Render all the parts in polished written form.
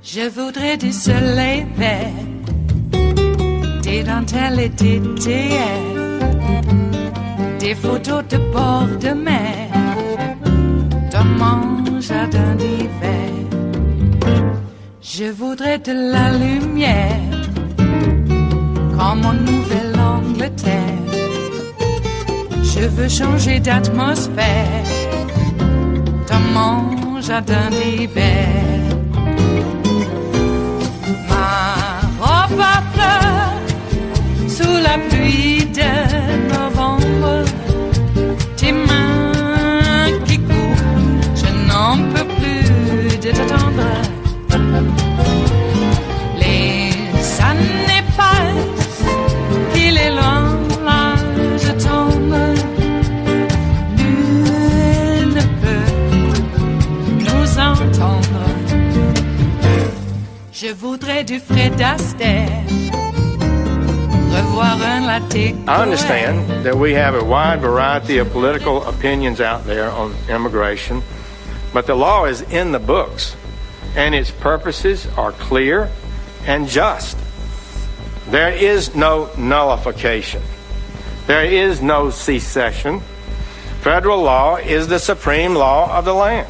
Je voudrais du soleil vert, des dentelles et des théières, des photos de bord de mer, dans mon jardin d'hiver. Je voudrais de la lumière, comme en Nouvelle-Angleterre. Je veux changer d'atmosphère, dans mon jardin d'hiver. Ma fleur sous la pluie de novembre, tes mains qui courent, je n'en peux plus de t'attendre. Les années passent, il est loin, là je tombe. Nul ne peut nous entendre. Je voudrais du Fred Astaire, revoir un latte. I understand that we have a wide variety of political opinions out there on immigration, but the law is in the books, and its purposes are clear and just. There is no nullification. There is no secession. Federal law is the supreme law of the land.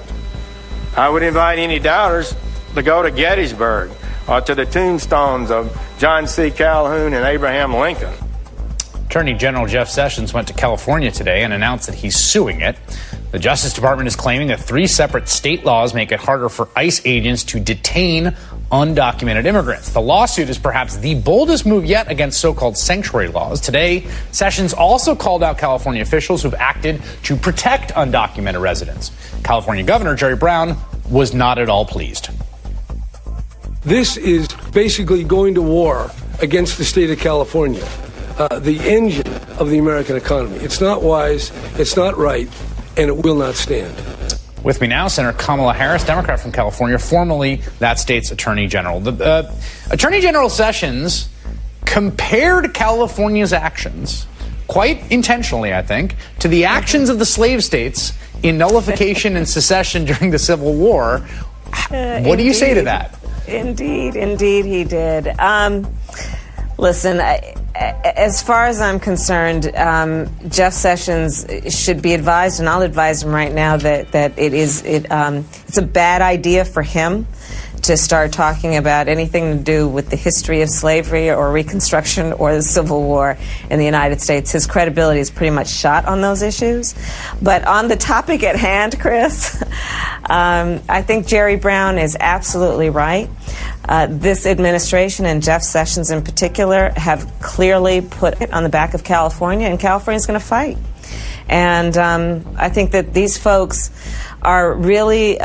I would invite any doubters to go to Gettysburg or to the tombstones of John C. Calhoun and Abraham Lincoln. Attorney General Jeff Sessions went to California today and announced that he's suing it. The Justice Department is claiming that 3 separate state laws make it harder for ICE agents to detain undocumented immigrants. The lawsuit is perhaps the boldest move yet against so-called sanctuary laws. Today, Sessions also called out California officials who've acted to protect undocumented residents. California Governor Jerry Brown was not at all pleased. This is basically going to war against the state of California, the engine of the American economy. It's not wise, it's not right, and it will not stand. With me now, Senator Kamala Harris, Democrat from California, formerly that state's Attorney General. The Attorney General Sessions compared California's actions, quite intentionally, I think, to the actions of the slave states in nullification and secession during the Civil War. What do you say to that? Indeed he did. Listen, as far as I'm concerned, Jeff Sessions should be advised, and I'll advise him right now that it's a bad idea for him to start talking about anything to do with the history of slavery or Reconstruction or the Civil War in the United States. His credibility is pretty much shot on those issues. But on the topic at hand, Chris, I think Jerry Brown is absolutely right. This administration and Jeff Sessions in particular have clearly put it on the back of California, and California's going to fight. And I think that these folks are really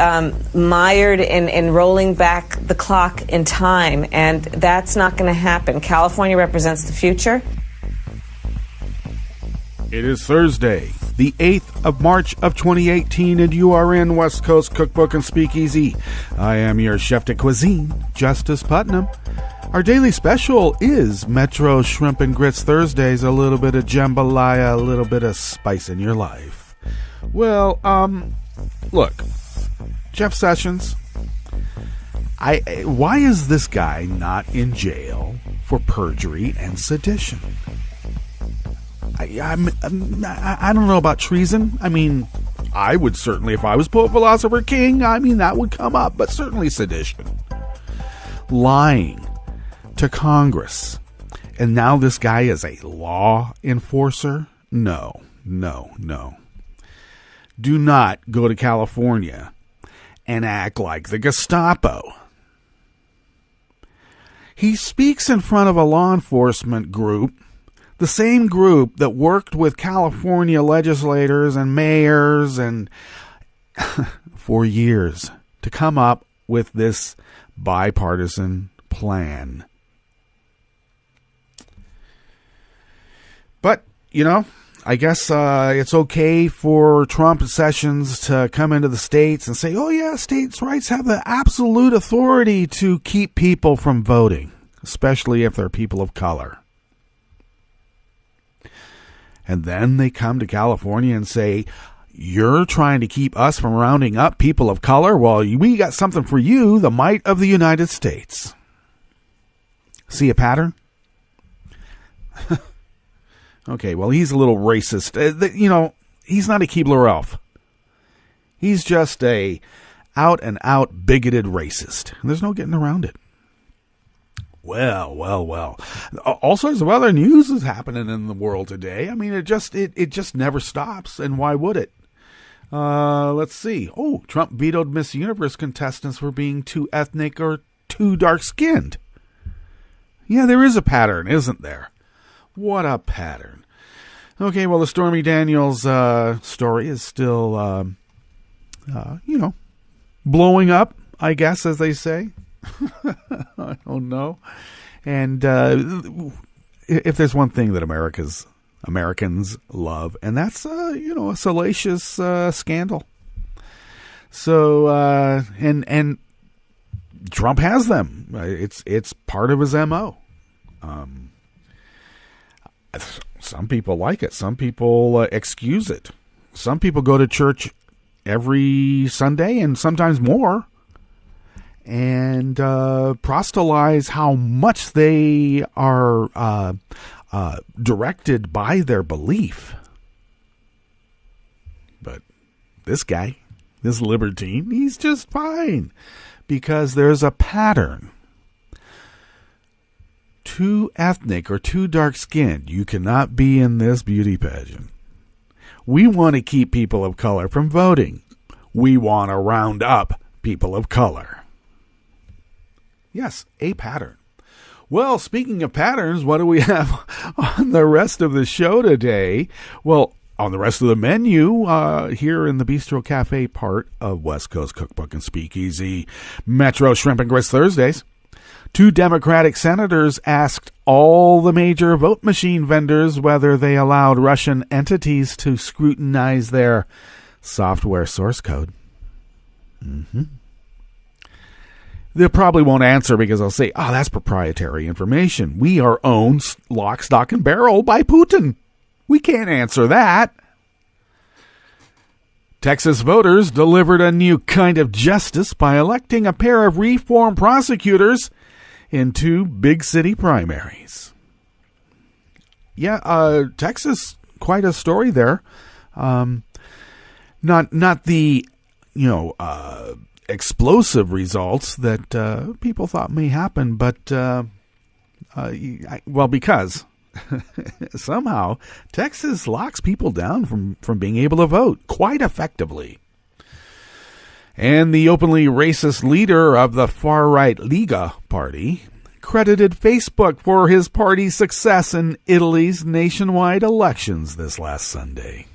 mired in rolling back the clock in time, and that's not going to happen. California represents the future. It is Thursday, the 8th of March of 2018, and you are in West Coast Cookbook and Speakeasy. I am your Chef de Cuisine, Justice Putnam. Our daily special is Metro Shrimp and Grits Thursdays, a little bit of jambalaya, a little bit of spice in your life. Well, look, Jeff Sessions, why is this guy not in jail for perjury and sedition? I don't know about treason. I mean, I would certainly, if I was poet, philosopher, king, I mean, that would come up, but certainly sedition. Lying to Congress. And now this guy is a law enforcer? No. Do not go to California and act like the Gestapo. He speaks in front of a law enforcement group, the same group that worked with California legislators and mayors and for years to come up with this bipartisan plan. But, I guess it's okay for Trump and Sessions to come into the states and say, oh, yeah, states' rights have the absolute authority to keep people from voting, especially if they're people of color. And then they come to California and say, you're trying to keep us from rounding up people of color? Well, we got something for you, the might of the United States. See a pattern? Okay, well, he's a little racist. He's not a Keebler elf. He's just a out-and-out bigoted racist. There's no getting around it. Well. All sorts of other news is happening in the world today. I mean, it just never stops, and why would it? Let's see. Oh, Trump vetoed Miss Universe contestants for being too ethnic or too dark-skinned. Yeah, there is a pattern, isn't there? What a pattern. Okay, well, the Stormy Daniels story is still, blowing up, I guess, as they say. I don't know. And if there's one thing that Americans love, and that's, a salacious scandal. So, and Trump has them. It's part of his MO. Some people like it. Some people excuse it. Some people go to church every Sunday and sometimes more and proselytize how much they are directed by their belief. But this guy, this libertine, he's just fine because there's a pattern. Too ethnic or too dark-skinned, you cannot be in this beauty pageant. We want to keep people of color from voting. We want to round up people of color. Yes, a pattern. Well, speaking of patterns, what do we have on the rest of the show today? Well, on the rest of the menu, here in the Bistro Cafe part of West Coast Cookbook and Speakeasy, Metro Shrimp and Grits Thursdays. 2 Democratic senators asked all the major vote machine vendors whether they allowed Russian entities to scrutinize their software source code. They probably won't answer because they'll say, oh, that's proprietary information. We are owned lock, stock, and barrel by Putin. We can't answer that. Texas voters delivered a new kind of justice by electing a pair of reform prosecutors in 2 big city primaries. Yeah, Texas, quite a story there. Not the, explosive results that people thought may happen, but, because somehow Texas locks people down from being able to vote quite effectively. And the openly racist leader of the far-right Lega party credited Facebook for his party's success in Italy's nationwide elections this last Sunday.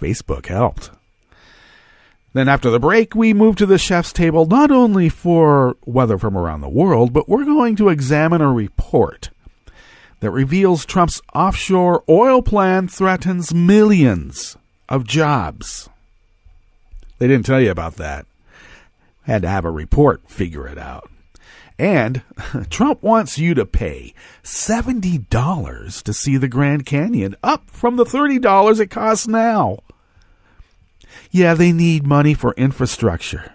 Facebook helped. Then after the break, we move to the chef's table not only for weather from around the world, but we're going to examine a report that reveals Trump's offshore oil plan threatens millions of jobs. They didn't tell you about that. Had to have a report figure it out. And Trump wants you to pay $70 to see the Grand Canyon, up from the $30 it costs now. Yeah, they need money for infrastructure.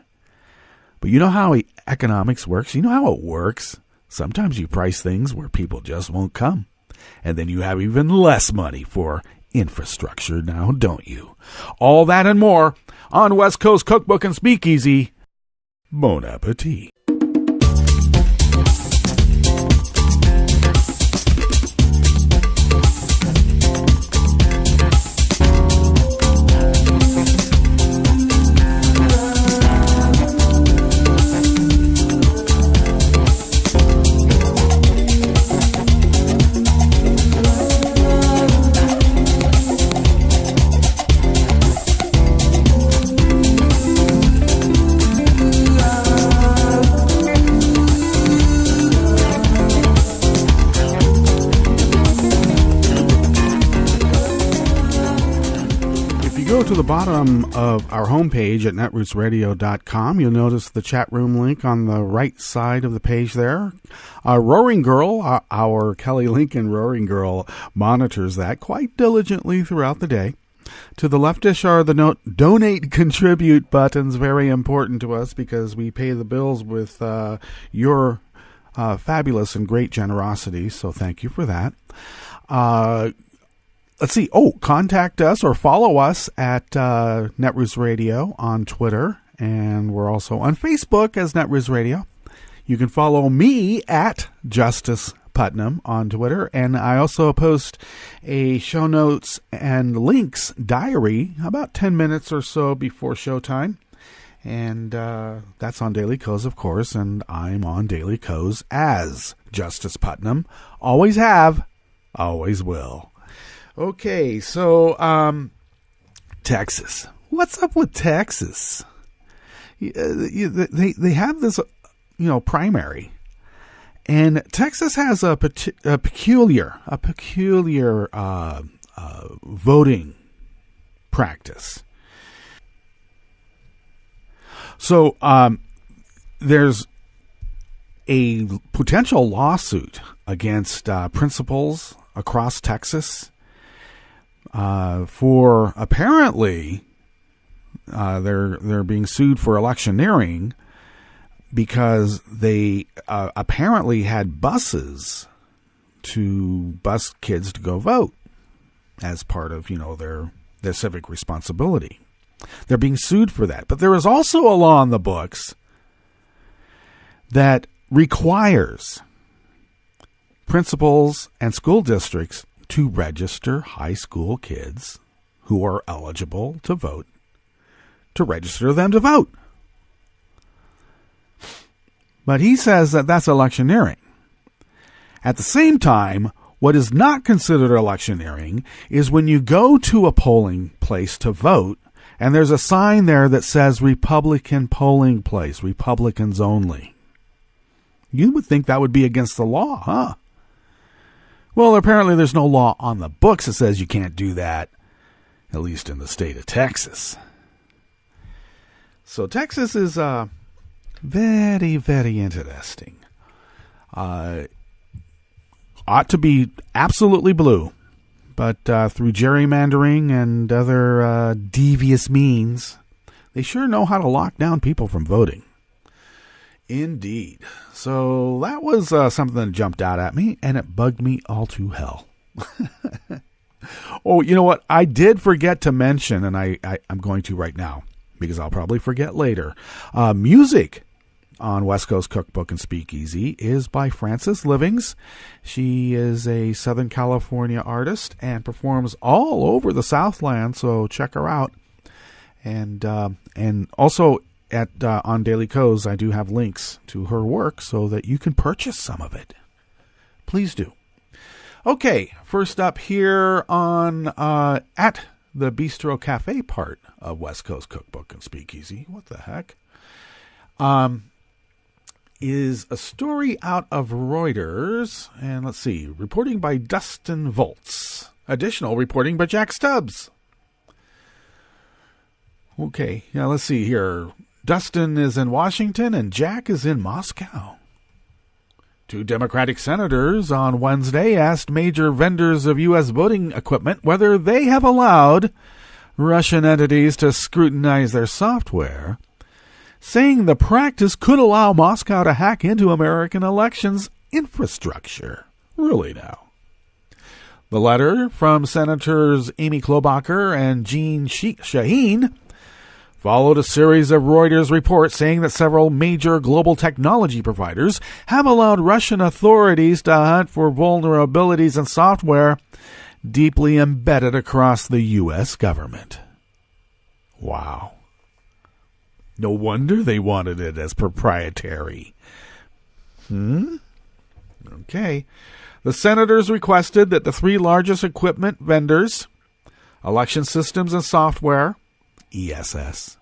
But you know how economics works? You know how it works? Sometimes you price things where people just won't come. And then you have even less money for infrastructure now, don't you? All that and more on West Coast Cookbook and Speakeasy. Bon appetit. you go to the bottom of our homepage at netrootsradio.com, you'll notice the chat room link on the right side of the page there. Roaring Girl, our Kelly Lincoln Roaring Girl, monitors that quite diligently throughout the day. To the leftish are the donate, contribute buttons, very important to us because we pay the bills with your fabulous and great generosity, so thank you for that. Let's see. Contact us or follow us at Netroots Radio on Twitter, and we're also on Facebook as Netroots Radio. You can follow me at Justice Putnam on Twitter, and I also post a show notes and links diary about 10 minutes or so before showtime, and that's on Daily Kos, of course, and I'm on Daily Kos as Justice Putnam. Always have, always will. Okay, so Texas. What's up with Texas? They have this, primary, and Texas has a peculiar voting practice. So there's a potential lawsuit against principals across Texas. For apparently they're being sued for electioneering because they apparently had buses to bus kids to go vote as part of their civic responsibility. They're being sued for that. But there is also a law in the books that requires principals and school districts to register high school kids who are eligible to vote, to register them to vote. But he says that that's electioneering. At the same time, what is not considered electioneering is when you go to a polling place to vote, and there's a sign there that says Republican polling place, Republicans only. You would think that would be against the law, huh? Well, apparently there's no law on the books that says you can't do that, at least in the state of Texas. So Texas is very, very interesting. Ought to be absolutely blue, but through gerrymandering and other devious means, they sure know how to lock down people from voting. Indeed. So that was something that jumped out at me, and it bugged me all to hell. Oh, you know what? I did forget to mention, and I'm going to right now, because I'll probably forget later. Music on West Coast Cookbook and Speakeasy is by Frances Livings. She is a Southern California artist and performs all over the Southland, so check her out. And also on Daily Kos, I do have links to her work so that you can purchase some of it. Please do. Okay, first up here on at the Bistro Cafe part of West Coast Cookbook and Speakeasy. What the heck? Is a story out of Reuters, and let's see, reporting by Dustin Volz. Additional reporting by Jack Stubbs. Okay, yeah, let's see here. Dustin is in Washington and Jack is in Moscow. Two Democratic senators on Wednesday asked major vendors of U.S. voting equipment whether they have allowed Russian entities to scrutinize their software, saying the practice could allow Moscow to hack into American elections infrastructure. Really now. The letter from Senators Amy Klobuchar and Jeanne Shaheen followed a series of Reuters reports saying that several major global technology providers have allowed Russian authorities to hunt for vulnerabilities in software deeply embedded across the U.S. government. Wow. No wonder they wanted it as proprietary. Okay. The senators requested that the three largest equipment vendors, Election Systems and Software, ESS,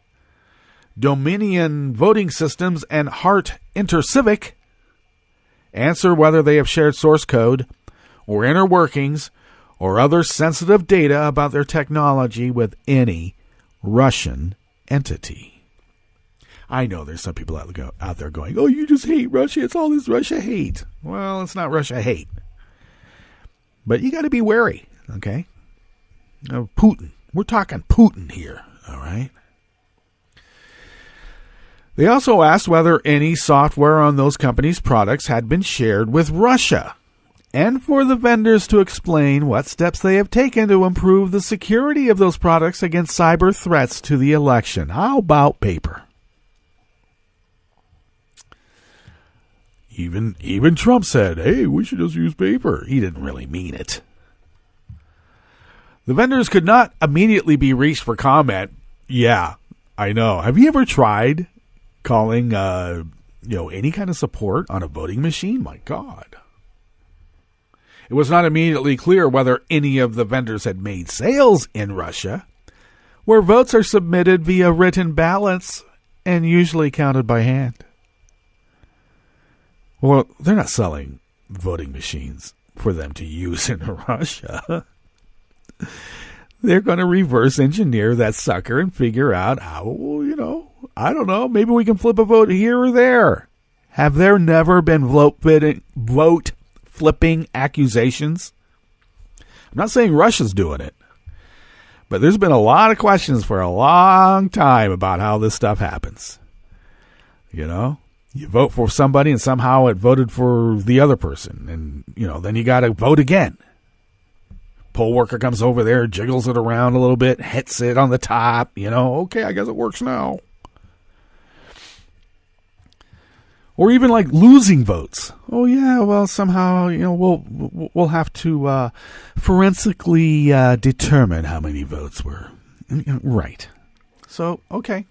Dominion Voting Systems, and Hart InterCivic, answer whether they have shared source code or inner workings or other sensitive data about their technology with any Russian entity. I know there's some people out there going, oh, you just hate Russia. It's all this Russia hate. Well, it's not Russia hate. But you got to be wary, okay? Putin. We're talking Putin here, all right? They also asked whether any software on those companies' products had been shared with Russia, and for the vendors to explain what steps they have taken to improve the security of those products against cyber threats to the election. How about paper? Even Trump said, hey, we should just use paper. He didn't really mean it. The vendors could not immediately be reached for comment. Yeah, I know. Have you ever tried calling any kind of support on a voting machine? My God. It was not immediately clear whether any of the vendors had made sales in Russia, where votes are submitted via written ballots and usually counted by hand. Well, they're not selling voting machines for them to use in Russia. They're going to reverse engineer that sucker and figure out how, I don't know, maybe we can flip a vote here or there. Have there never been vote flipping accusations? I'm not saying Russia's doing it, but there's been a lot of questions for a long time about how this stuff happens. You vote for somebody and somehow it voted for the other person. And, then you got to vote again. Poll worker comes over there, jiggles it around a little bit, hits it on the top. Okay, I guess it works now. Or even like losing votes. Oh yeah, well somehow we'll have to forensically determine how many votes were right. So okay.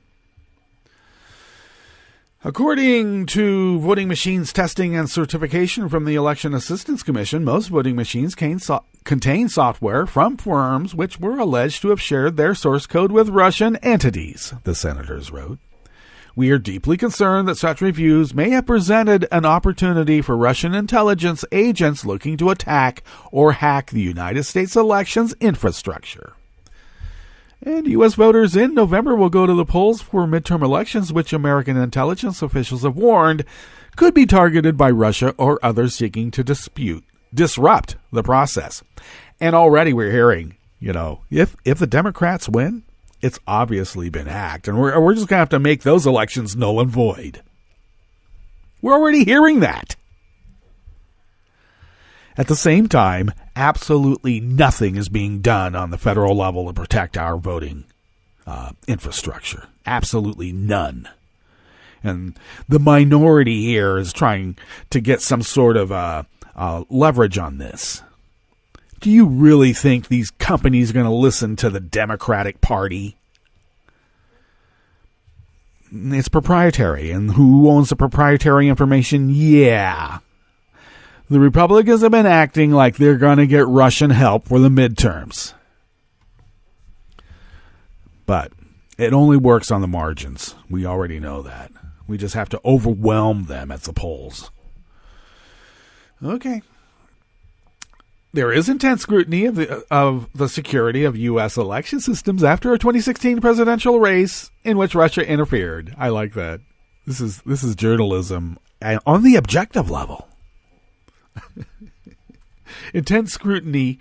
According to voting machines testing and certification from the Election Assistance Commission, most voting machines contain software from firms which were alleged to have shared their source code with Russian entities, the senators wrote. We are deeply concerned that such reviews may have presented an opportunity for Russian intelligence agents looking to attack or hack the United States elections infrastructure. And U.S. voters in November will go to the polls for midterm elections, which American intelligence officials have warned could be targeted by Russia or others seeking to disrupt the process. And already we're hearing, if the Democrats win, it's obviously been hacked, and we're just going to have to make those elections null and void. We're already hearing that. At the same time, absolutely nothing is being done on the federal level to protect our voting infrastructure. Absolutely none. And the minority here is trying to get some sort of leverage on this. Do you really think these companies are going to listen to the Democratic Party? It's proprietary. And who owns the proprietary information? Yeah. The Republicans have been acting like they're going to get Russian help for the midterms. But it only works on the margins. We already know that. We just have to overwhelm them at the polls. Okay. There is intense scrutiny of the security of U.S. election systems after a 2016 presidential race in which Russia interfered. I like that. This is journalism on the objective level. Intense scrutiny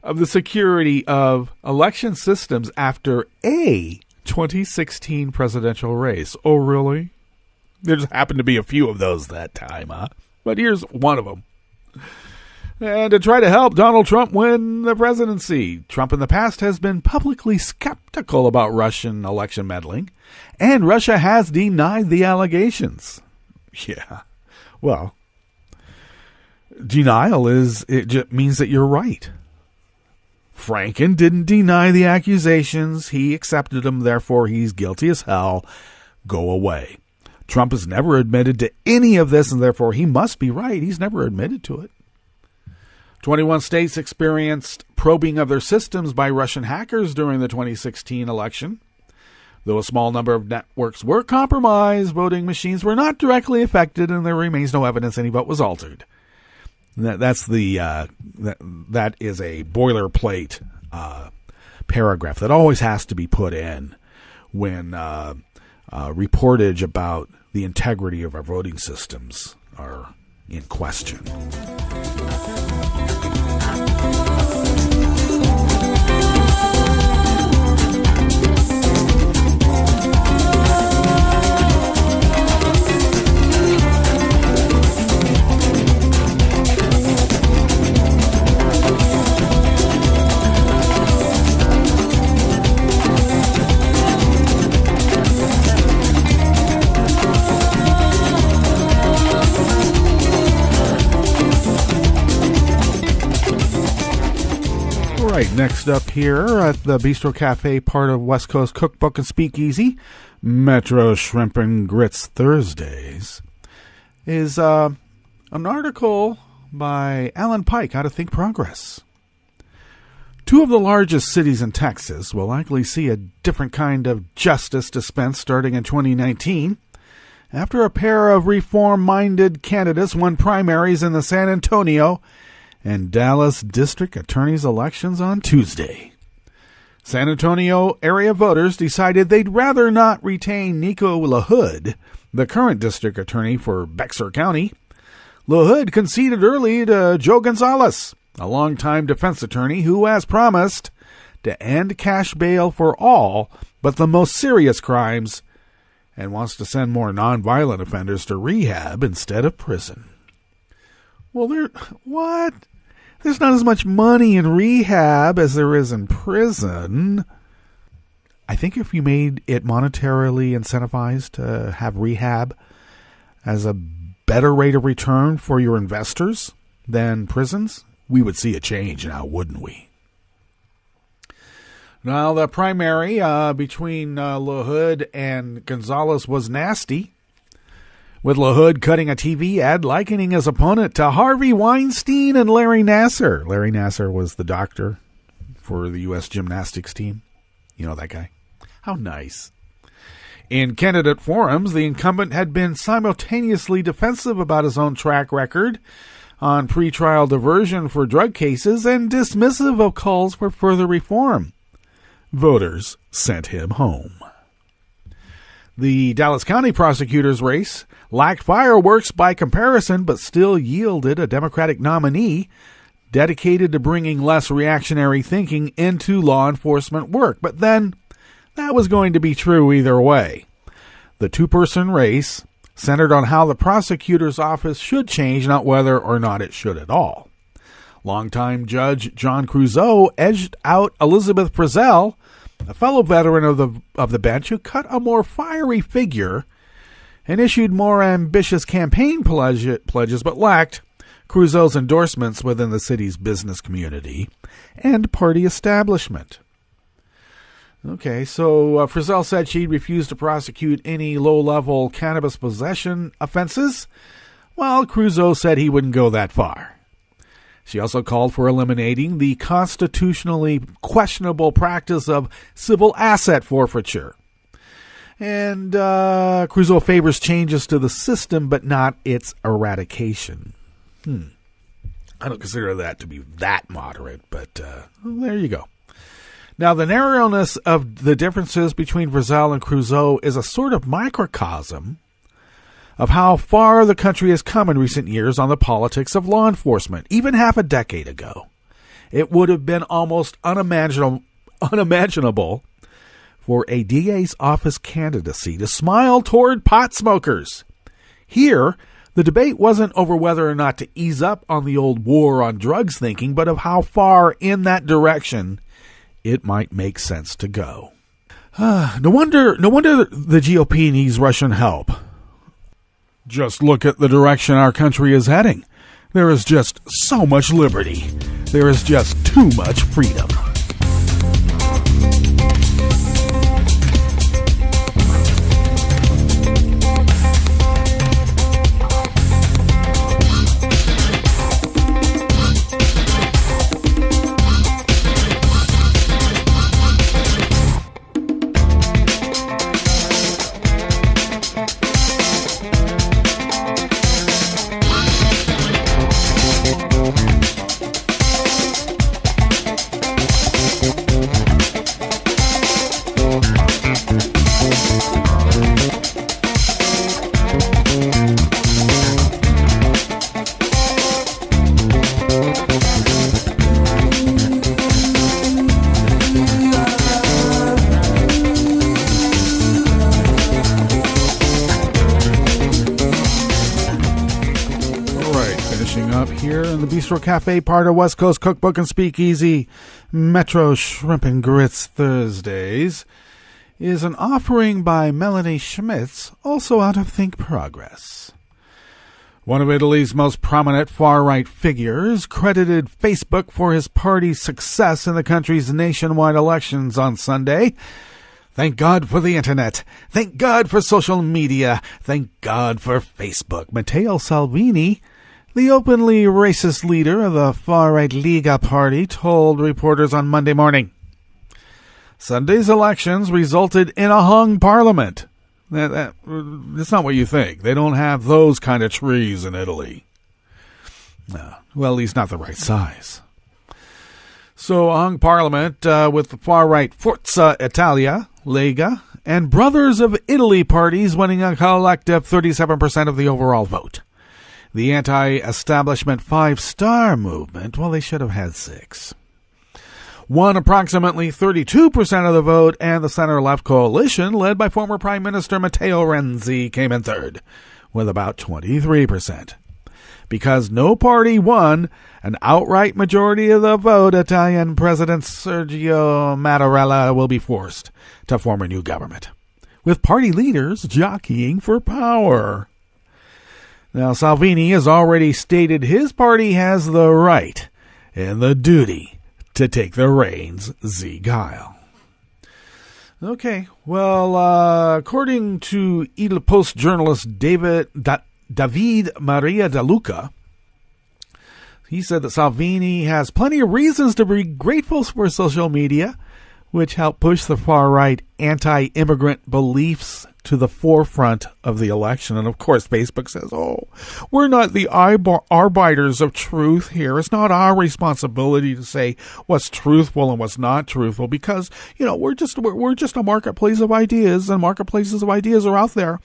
of the security of election systems after a 2016 presidential race. Oh, really? There just happened to be a few of those that time, huh? But here's one of them. And to try to help Donald Trump win the presidency, Trump in the past has been publicly skeptical about Russian election meddling, and Russia has denied the allegations. Yeah, well, denial just means that you're right. Franken didn't deny the accusations. He accepted them, therefore he's guilty as hell. Go away. Trump has never admitted to any of this, and therefore he must be right. He's never admitted to it. 21 states experienced probing of their systems by Russian hackers during the 2016 election. Though a small number of networks were compromised, voting machines were not directly affected, and there remains no evidence any vote was altered. That is a boilerplate paragraph that always has to be put in when reportage about the integrity of our voting systems are in question. Right, next up here at the Bistro Cafe, part of West Coast Cookbook and Speakeasy, Metro Shrimp and Grits Thursdays, is an article by Alan Pike out of Think Progress. Two of the largest cities in Texas will likely see a different kind of justice dispensed starting in 2019 after a pair of reform-minded candidates won primaries in the San Antonio and Dallas district attorneys' elections on Tuesday. San Antonio area voters decided they'd rather not retain Nico LaHood, the current district attorney for Bexar County. LaHood conceded early to Joe Gonzalez, a longtime defense attorney who has promised to end cash bail for all but the most serious crimes and wants to send more nonviolent offenders to rehab instead of prison. Well, what? There's not as much money in rehab as there is in prison. I think if you made it monetarily incentivized to have rehab as a better rate of return for your investors than prisons, we would see a change now, wouldn't we? Now, the primary between LaHood and Gonzalez was nasty, with LaHood cutting a TV ad likening his opponent to Harvey Weinstein and Larry Nassar. Larry Nassar was the doctor for the U.S. gymnastics team. You know that guy? How nice. In candidate forums, the incumbent had been simultaneously defensive about his own track record on pretrial diversion for drug cases and dismissive of calls for further reform. Voters sent him home. The Dallas County prosecutor's race lacked fireworks by comparison, but still yielded a Democratic nominee dedicated to bringing less reactionary thinking into law enforcement work. But then, that was going to be true either way. The two-person race centered on how the prosecutor's office should change, not whether or not it should at all. Longtime Judge John Creuzot edged out Elizabeth Frizzell, a fellow veteran of the bench who cut a more fiery figure and issued more ambitious campaign pledges, but lacked Creuzot's endorsements within the city's business community and party establishment. Okay, so Frizzell said she'd refuse to prosecute any low-level cannabis possession offenses, while Creuzot said he wouldn't go that far. She also called for eliminating the constitutionally questionable practice of civil asset forfeiture. And Creuzot favors changes to the system, but not its eradication. I don't consider that to be that moderate, but there you go. Now, the narrowness of the differences between Frizzell and Creuzot is a sort of microcosm of how far the country has come in recent years on the politics of law enforcement. Even half a decade ago, it would have been almost unimaginable for a DA's office candidacy to smile toward pot smokers. Here, the debate wasn't over whether or not to ease up on the old war on drugs thinking, but of how far in that direction it might make sense to go. No wonder the GOP needs Russian help. Just look at the direction our country is heading. There is just so much liberty. There is just too much freedom. the Bistro Cafe, part of West Coast Cookbook and Speakeasy, Metro Shrimp and Grits Thursdays, is an offering by Melanie Schmitz, also out of Think Progress. One of Italy's most prominent far-right figures credited Facebook for his party's success in the country's nationwide elections on Sunday. Thank God for the internet. Thank God for social media. Thank God for Facebook. Matteo Salvini, the openly racist leader of the far-right Lega party, told reporters on Monday morning. Sunday's elections resulted in a hung parliament. That's not what you think. They don't have those kind of trees in Italy. No, well, at least not the right size. So a hung parliament with the far-right Forza Italia, Lega, and Brothers of Italy parties winning a collective 37% of the overall vote. The anti-establishment Five-Star movement, well, they should have had 6. Won approximately 32% of the vote, and the center-left coalition, led by former Prime Minister Matteo Renzi, came in third, with about 23%. Because no party won an outright majority of the vote, Italian President Sergio Mattarella will be forced to form a new government, with party leaders jockeying for power. Now, Salvini has already stated his party has the right and the duty to take the reins, Guile. Okay, well, according to Il Post journalist David Maria De Luca, he said that Salvini has plenty of reasons to be grateful for social media, which helped push the far-right anti-immigrant beliefs to the forefront of the election. And, of course, Facebook says, we're not the arbiters of truth here. It's not our responsibility to say what's truthful and what's not truthful because, we're just a marketplace of ideas, and marketplaces of ideas are out there.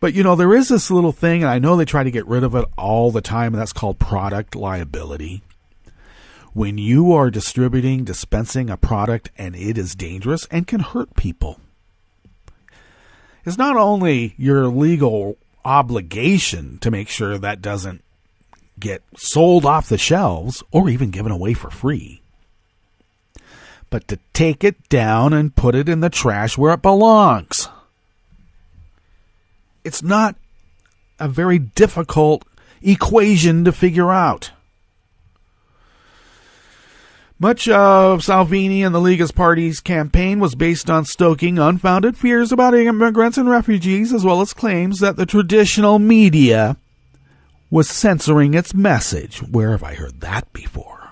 But, there is this little thing, and I know they try to get rid of it all the time, and that's called product liability. When you are dispensing a product, and it is dangerous and can hurt people, it's not only your legal obligation to make sure that doesn't get sold off the shelves or even given away for free, but to take it down and put it in the trash where it belongs. It's not a very difficult equation to figure out. Much of Salvini and the Lega's party's campaign was based on stoking unfounded fears about immigrants and refugees, as well as claims that the traditional media was censoring its message. Where have I heard that before?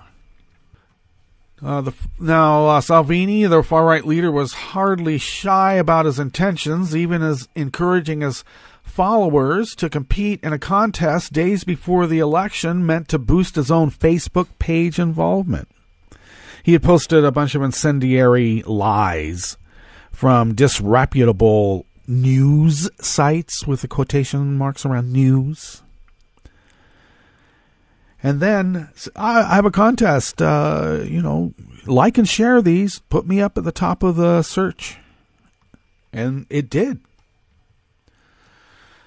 Salvini, the far-right leader, was hardly shy about his intentions, even as encouraging his followers to compete in a contest days before the election meant to boost his own Facebook page involvement. He had posted a bunch of incendiary lies from disreputable news sites with the quotation marks around news. And then I have a contest, like and share these, put me up at the top of the search. And it did.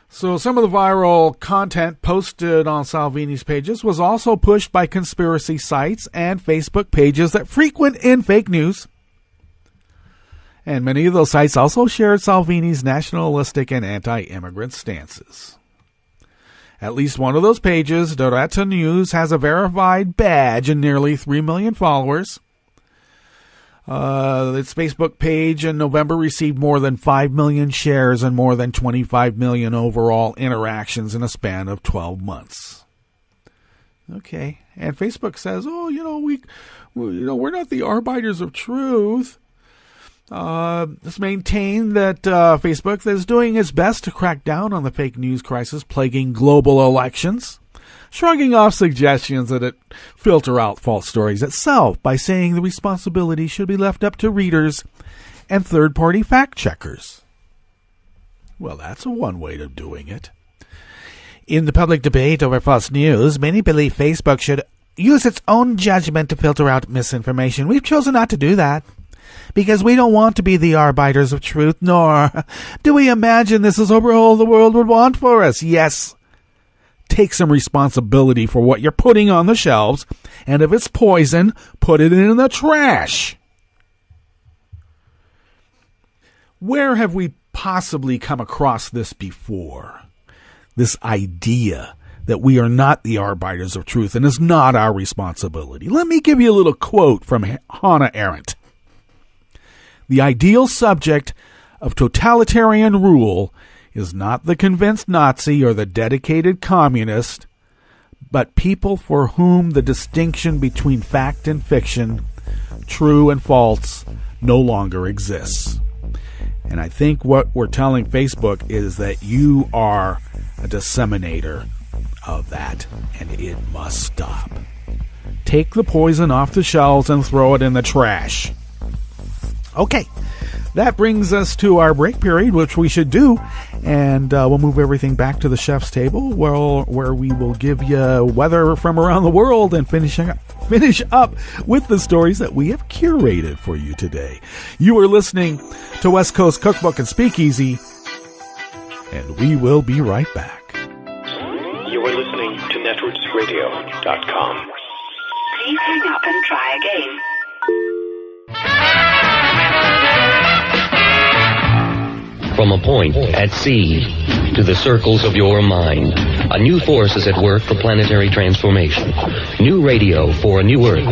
So some of the viral content posted on Salvini's pages was also pushed by conspiracy sites and Facebook pages that frequent in fake news. And many of those sites also shared Salvini's nationalistic and anti-immigrant stances. At least one of those pages, Doretta News, has a verified badge and nearly 3 million followers. Its Facebook page in November received more than 5 million shares and more than 25 million overall interactions in a span of 12 months. Okay, and Facebook says, we're not the arbiters of truth. It's maintained that Facebook is doing its best to crack down on the fake news crisis plaguing global elections, shrugging off suggestions that it filter out false stories itself by saying the responsibility should be left up to readers and third-party fact-checkers. Well, that's one way of doing it. In the public debate over false news, many believe Facebook should use its own judgment to filter out misinformation. We've chosen not to do that because we don't want to be the arbiters of truth, nor do we imagine this is all the world would want for us. Yes, take some responsibility for what you're putting on the shelves, and if it's poison, put it in the trash. Where have we possibly come across this before? This idea that we are not the arbiters of truth and is not our responsibility. Let me give you a little quote from Hannah Arendt. The ideal subject of totalitarian rule is not the convinced Nazi or the dedicated communist, but people for whom the distinction between fact and fiction, true and false, no longer exists. And I think what we're telling Facebook is that you are a disseminator of that, and it must stop. Take the poison off the shelves and throw it in the trash. Okay, that brings us to our break period, which we should do, and we'll move everything back to the chef's table, where we will give you weather from around the world and finish up with the stories that we have curated for you today. You are listening to West Coast Cookbook and Speakeasy, and we will be right back. You are listening to netrootsradio.com. Please hang up and try again. From a point at sea to the circles of your mind, a new force is at work for planetary transformation. New radio for a new Earth.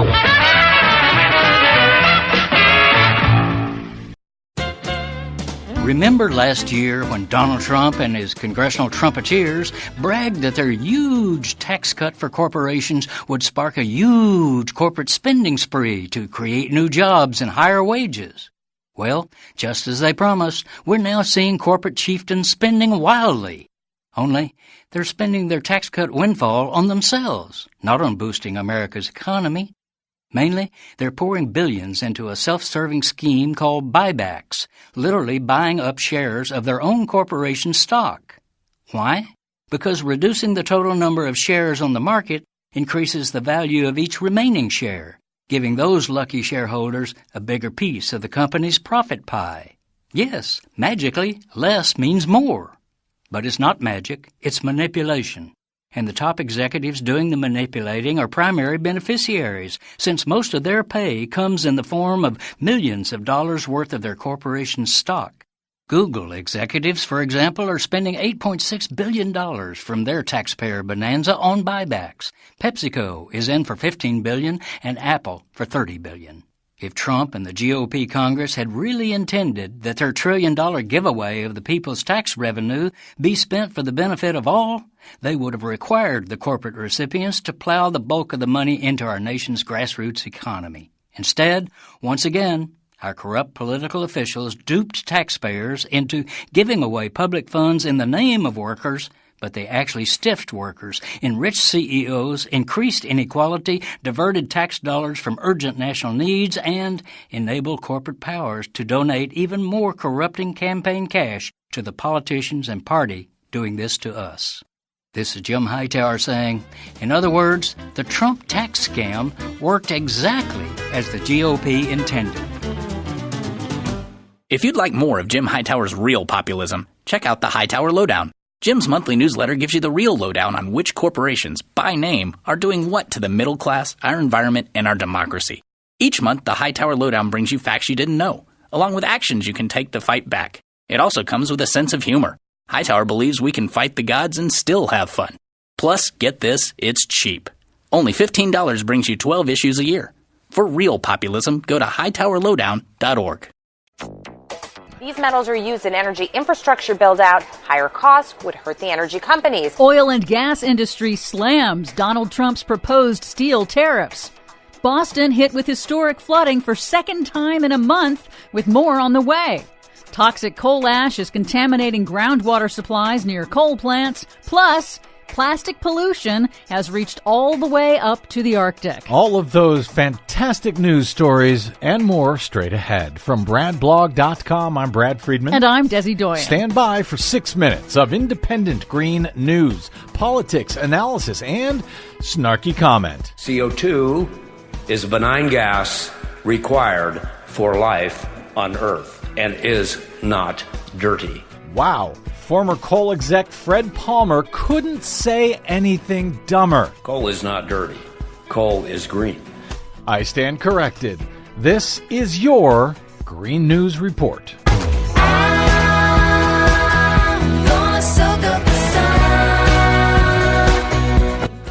Remember last year when Donald Trump and his congressional trumpeteers bragged that their huge tax cut for corporations would spark a huge corporate spending spree to create new jobs and higher wages? Well, just as they promised, we're now seeing corporate chieftains spending wildly. Only, they're spending their tax cut windfall on themselves, not on boosting America's economy. Mainly, they're pouring billions into a self-serving scheme called buybacks, literally buying up shares of their own corporation stock. Why? Because reducing the total number of shares on the market increases the value of each remaining share, giving those lucky shareholders a bigger piece of the company's profit pie. Yes, magically, less means more. But it's not magic, it's manipulation. And the top executives doing the manipulating are primary beneficiaries, since most of their pay comes in the form of millions of dollars worth of their corporation's stock. Google executives, for example, are spending $8.6 billion from their taxpayer bonanza on buybacks. PepsiCo is in for $15 billion and Apple for $30 billion. If Trump and the GOP Congress had really intended that their trillion-dollar giveaway of the people's tax revenue be spent for the benefit of all, they would have required the corporate recipients to plow the bulk of the money into our nation's grassroots economy. Instead, once again, our corrupt political officials duped taxpayers into giving away public funds in the name of workers, but they actually stiffed workers, enriched CEOs, increased inequality, diverted tax dollars from urgent national needs, and enabled corporate powers to donate even more corrupting campaign cash to the politicians and party doing this to us. This is Jim Hightower saying, in other words, the Trump tax scam worked exactly as the GOP intended. If you'd like more of Jim Hightower's real populism, check out the Hightower Lowdown. Jim's monthly newsletter gives you the real lowdown on which corporations, by name, are doing what to the middle class, our environment, and our democracy. Each month, the Hightower Lowdown brings you facts you didn't know, along with actions you can take to fight back. It also comes with a sense of humor. Hightower believes we can fight the gods and still have fun. Plus, get this, it's cheap. Only $15 brings you 12 issues a year. For real populism, go to hightowerlowdown.org. These metals are used in energy infrastructure build-out. Higher costs would hurt the energy companies. Oil and gas industry slams Donald Trump's proposed steel tariffs. Boston hit with historic flooding for second time in a month, with more on the way. Toxic coal ash is contaminating groundwater supplies near coal plants. Plus, plastic pollution has reached all the way up to the Arctic. All of those fantastic news stories and more straight ahead. From BradBlog.com, I'm Brad Friedman. And I'm Desi Doyen. Stand by for 6 minutes of independent green news, politics, analysis, and snarky comment. CO2 is a benign gas required for life on Earth and is not dirty. Wow. former coal exec Fred Palmer couldn't say anything dumber. Coal is not dirty. Coal is green. I stand corrected. This is your Green News Report.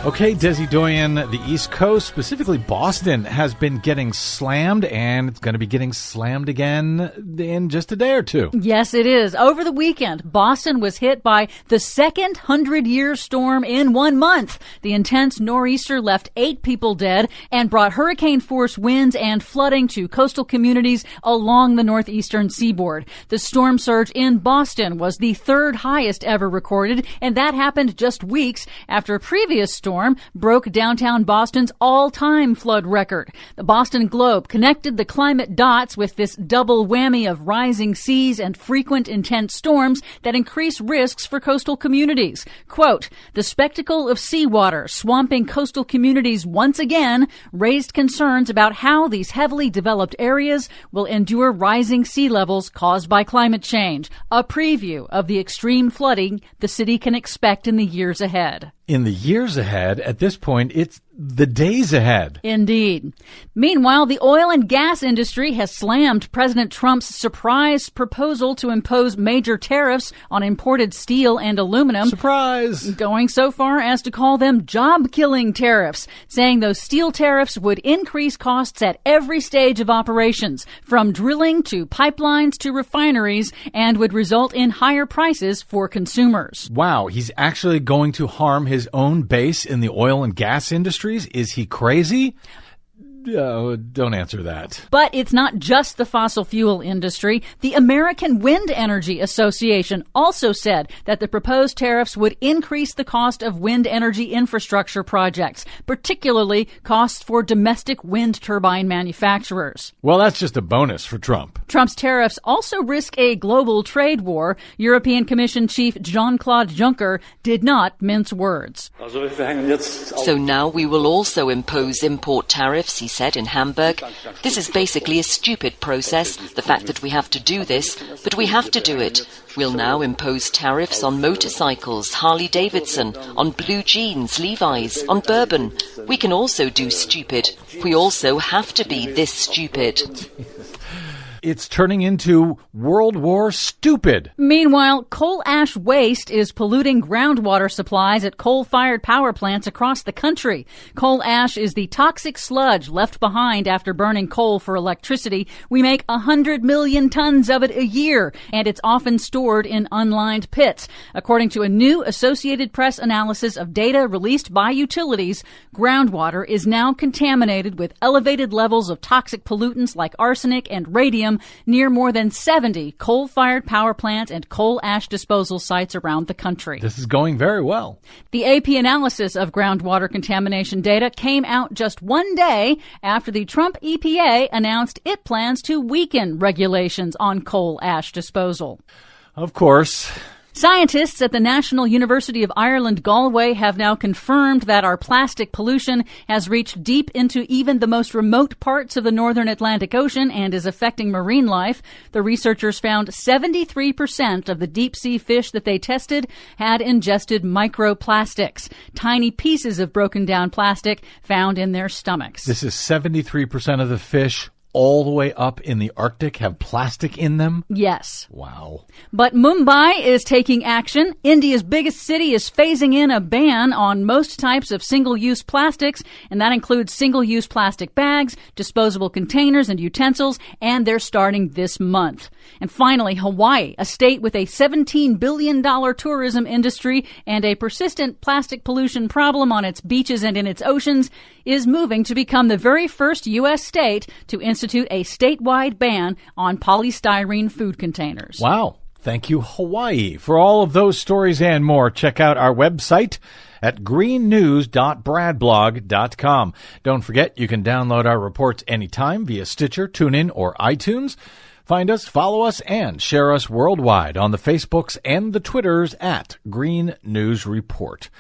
Okay, Desi Doyen, the East Coast, specifically Boston, has been getting slammed, and it's going to be getting slammed again in just a day or two. Yes, it is. Over the weekend, Boston was hit by the second 100-year storm in 1 month. The intense nor'easter left 8 people dead and brought hurricane-force winds and flooding to coastal communities along the northeastern seaboard. The storm surge in Boston was the 3rd highest ever recorded, and that happened just weeks after a previous storm broke downtown Boston's all-time flood record. The Boston Globe connected the climate dots with this double whammy of rising seas and frequent intense storms that increase risks for coastal communities. Quote, the spectacle of seawater swamping coastal communities once again raised concerns about how these heavily developed areas will endure rising sea levels caused by climate change. A preview of the extreme flooding the city can expect in the years ahead. In the years ahead, at this point, it's the days ahead. Indeed. Meanwhile, the oil and gas industry has slammed President Trump's surprise proposal to impose major tariffs on imported steel and aluminum. Surprise! Going so far as to call them job-killing tariffs, saying those steel tariffs would increase costs at every stage of operations, from drilling to pipelines to refineries, and would result in higher prices for consumers. Wow, he's actually going to harm his own base in the oil and gas industries? Is he crazy? Don't answer that. But it's not just the fossil fuel industry. The American Wind Energy Association also said that the proposed tariffs would increase the cost of wind energy infrastructure projects, particularly costs for domestic wind turbine manufacturers. Well, that's just a bonus for Trump. Trump's tariffs also risk a global trade war. European Commission Chief Jean-Claude Juncker did not mince words. So now we will also impose import tariffs, he said in Hamburg. This is basically a stupid process, the fact that we have to do this, but we have to do it. We'll now impose tariffs on motorcycles, Harley-Davidson, on blue jeans, Levi's, on bourbon. We can also do stupid. We also have to be this stupid. It's turning into World War Stupid. Meanwhile, coal ash waste is polluting groundwater supplies at coal-fired power plants across the country. Coal ash is the toxic sludge left behind after burning coal for electricity. We make 100 million tons of it a year, and it's often stored in unlined pits. According to a new Associated Press analysis of data released by utilities, groundwater is now contaminated with elevated levels of toxic pollutants like arsenic and radium near more than 70 coal-fired power plants and coal ash disposal sites around the country. This is going very well. The AP analysis of groundwater contamination data came out just one day after the Trump EPA announced it plans to weaken regulations on coal ash disposal. Of course. Scientists at the National University of Ireland, Galway, have now confirmed that our plastic pollution has reached deep into even the most remote parts of the northern Atlantic Ocean and is affecting marine life. The researchers found 73% of the deep-sea fish that they tested had ingested microplastics, tiny pieces of broken-down plastic found in their stomachs. This is 73% of the fish all the way up in the Arctic have plastic in them? Yes. Wow. But Mumbai is taking action. India's biggest city is phasing in a ban on most types of single-use plastics, and that includes single-use plastic bags, disposable containers and utensils, and they're starting this month. And finally, Hawaii, a state with a $17 billion tourism industry and a persistent plastic pollution problem on its beaches and in its oceans, is moving to become the very first U.S. state to institute a statewide ban on polystyrene food containers. Wow. Thank you, Hawaii. For all of those stories and more, check out our website at greennews.bradblog.com. Don't forget, you can download our reports anytime via Stitcher, TuneIn, or iTunes. Find us, follow us, and share us worldwide on the Facebooks and the Twitters at Green News Report.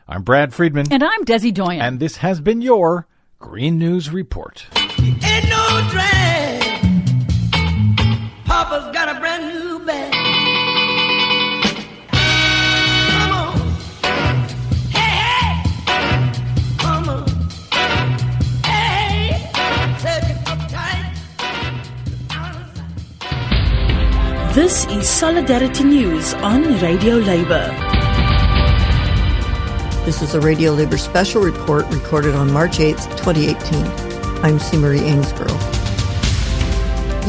I'm Brad Friedman. And I'm Desi Doyen. And this has been your Green News Report. Ain't no drag. Papa's got a brand new bag. This is Solidarity News on Radio Labour. This is a Radio Labour special report recorded on March 8, 2018. I'm C. Marie Ainsborough.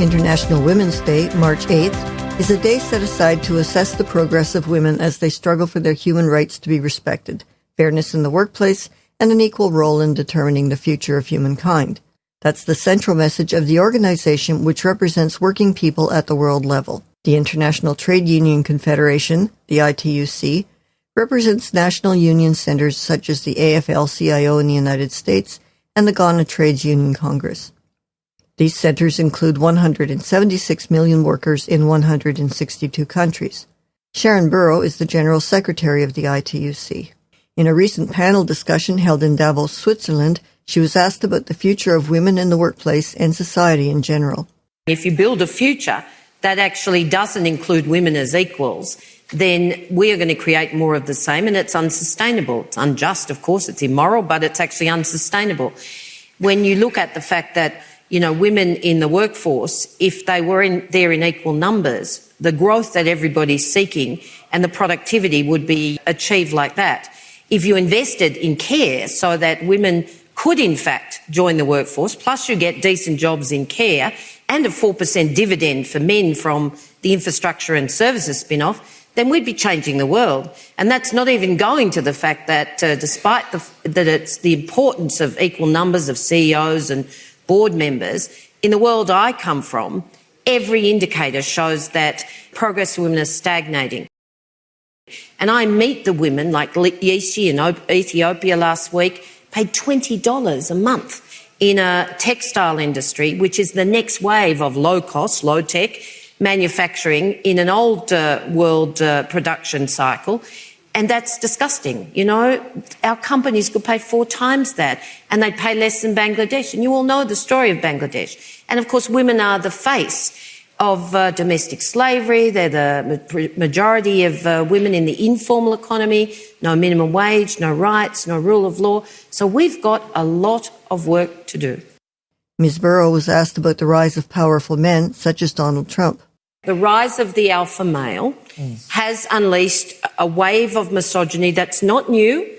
International Women's Day, March 8th, is a day set aside to assess the progress of women as they struggle for their human rights to be respected, fairness in the workplace, and an equal role in determining the future of humankind. That's the central message of the organization which represents working people at the world level. The International Trade Union Confederation, the ITUC, represents national union centers such as the AFL-CIO in the United States and the Ghana Trades Union Congress. These centers include 176 million workers in 162 countries. Sharon Burrow is the General Secretary of the ITUC. In a recent panel discussion held in Davos, Switzerland, she was asked about the future of women in the workplace and society in general. If you build a future that actually doesn't include women as equals, then we are going to create more of the same, and it's unsustainable. It's unjust, of course, it's immoral, but it's actually unsustainable. When you look at the fact that, women in the workforce, if they were there in equal numbers, the growth that everybody's seeking and the productivity would be achieved like that. If you invested in care so that women could in fact join the workforce, plus you get decent jobs in care and a 4% dividend for men from the infrastructure and services spin-off, then we'd be changing the world. And that's not even going to the fact that despite that it's the importance of equal numbers of CEOs and board members, in the world I come from, every indicator shows that progress for women is stagnating. And I meet the women like Yeshi in Ethiopia last week, paid $20 a month in a textile industry, which is the next wave of low-cost, low-tech manufacturing in an old world production cycle. And that's disgusting. Our companies could pay 4 times that, and they'd pay less than Bangladesh. And you all know the story of Bangladesh. And, of course, women are the face of domestic slavery. They're the majority of women in the informal economy, no minimum wage, no rights, no rule of law. So we've got a lot of work to do. Ms. Burrow was asked about the rise of powerful men such as Donald Trump. The rise of the alpha male has unleashed a wave of misogyny that's not new.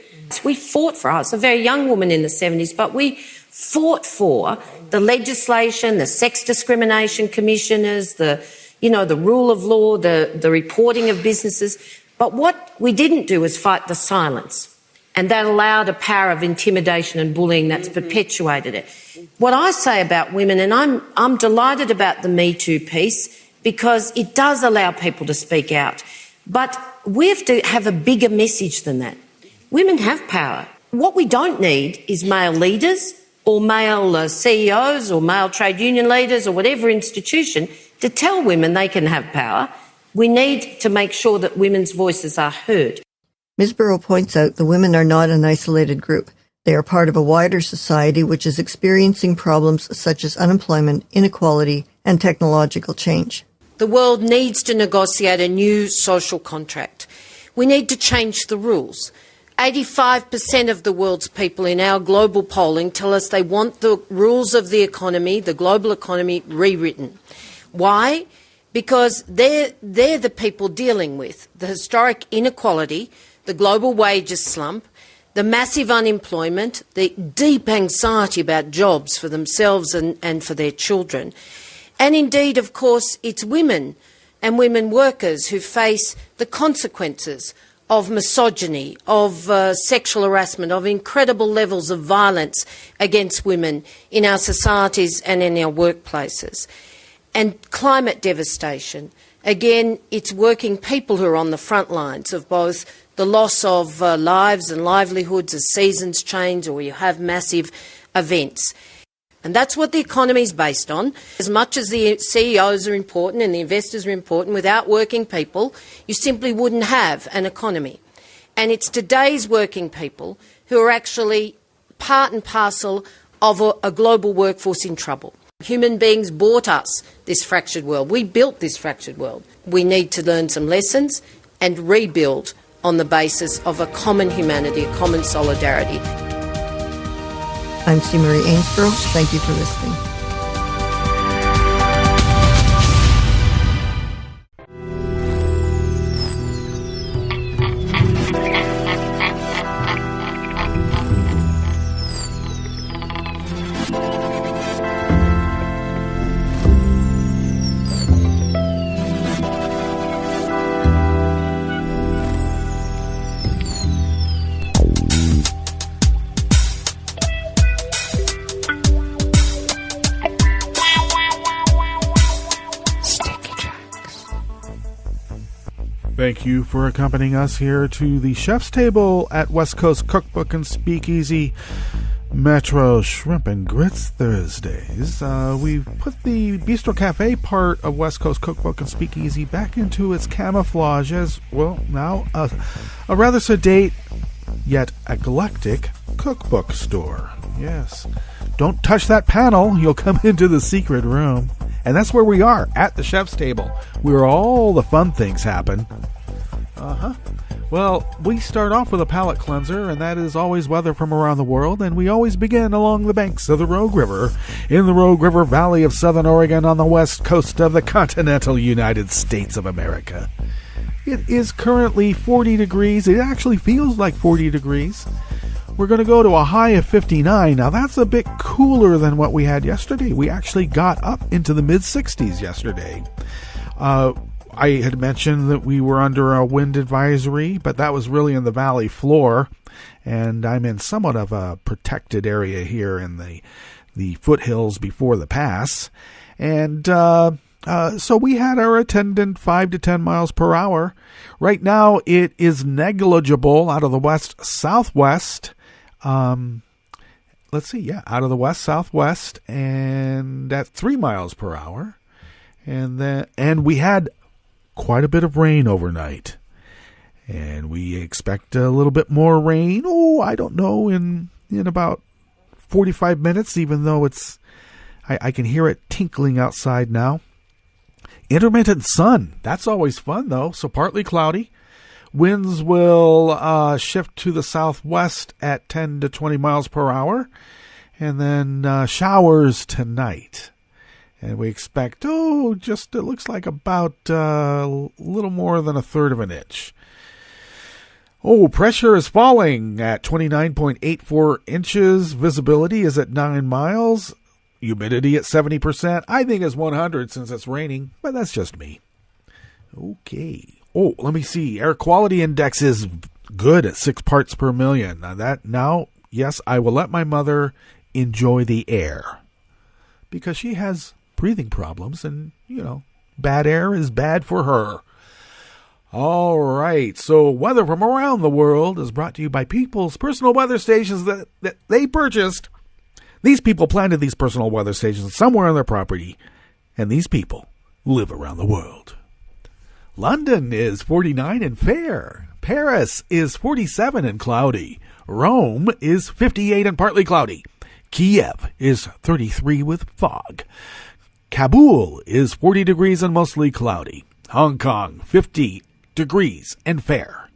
We fought for it. I was a very young woman in the 70s, but we fought for the legislation, the sex discrimination commissioners, the rule of law, the reporting of businesses. But what we didn't do was fight the silence. And that allowed a power of intimidation and bullying that's perpetuated it. What I say about women, and I'm delighted about the Me Too piece, because it does allow people to speak out. But we have to have a bigger message than that. Women have power. What we don't need is male leaders or male CEOs or male trade union leaders or whatever institution to tell women they can have power. We need to make sure that women's voices are heard. Ms. Burrow points out the women are not an isolated group. They are part of a wider society which is experiencing problems such as unemployment, inequality, and technological change. The world needs to negotiate a new social contract. We need to change the rules. 85% of the world's people in our global polling tell us they want the rules of the economy, the global economy, rewritten. Why? Because they're the people dealing with the historic inequality, the global wages slump, the massive unemployment, the deep anxiety about jobs for themselves and for their children. And indeed, of course, it's women and women workers who face the consequences of misogyny, of sexual harassment, of incredible levels of violence against women in our societies and in our workplaces. And climate devastation. Again, it's working people who are on the front lines of both the loss of lives and livelihoods as seasons change or you have massive events. And that's what the economy is based on. As much as the CEOs are important and the investors are important, without working people, you simply wouldn't have an economy. And it's today's working people who are actually part and parcel of a global workforce in trouble. Human beings bought us this fractured world. We built this fractured world. We need to learn some lessons and rebuild on the basis of a common humanity, a common solidarity. I'm C. Marie Ainsborough. Thank you for listening. Thank you for accompanying us here to the chef's table at West Coast Cookbook and Speakeasy Metro Shrimp and Grits Thursdays. We've put the Bistro Cafe part of West Coast Cookbook and Speakeasy back into its camouflage as, well, now a rather sedate yet eclectic cookbook store. Yes. Don't touch that panel. You'll come into the secret room. And that's where we are, at the chef's table, where all the fun things happen. Well, we start off with a palate cleanser, and that is always weather from around the world, and we always begin along the banks of the Rogue River, in the Rogue River Valley of Southern Oregon on the west coast of the continental United States of America. It is currently 40 degrees. It actually feels like 40 degrees. We're going to go to a high of 59. Now, that's a bit cooler than what we had yesterday. We actually got up into the mid-60s yesterday. I had mentioned that we were under a wind advisory, but that was really in the valley floor, and I'm in somewhat of a protected area here in the foothills before the pass. And so we had our attendant 5 to 10 miles per hour. Right now, it is negligible out of the west-southwest. Let's see, out of the west-southwest, and at 3 miles per hour. And we had quite a bit of rain overnight. And we expect a little bit more rain, I don't know, in about 45 minutes, even though I can hear it tinkling outside now. Intermittent sun, that's always fun, though, so partly cloudy. Winds will shift to the southwest at 10 to 20 miles per hour, and then showers tonight. And we expect, it looks like about a little more than a third of an inch. Pressure is falling at 29.84 inches. Visibility is at 9 miles. Humidity at 70%. I think it's 100 since it's raining, but that's just me. Okay. Let me see. Air quality index is good at 6 parts per million. Yes, I will let my mother enjoy the air because she has breathing problems, and, bad air is bad for her. All right, so weather from around the world is brought to you by people's personal weather stations that they purchased. These people planted these personal weather stations somewhere on their property, and these people live around the world. London is 49 and fair. Paris is 47 and cloudy. Rome is 58 and partly cloudy. Kiev is 33 with fog. Kabul is 40 degrees and mostly cloudy. Hong Kong, 50 degrees and fair.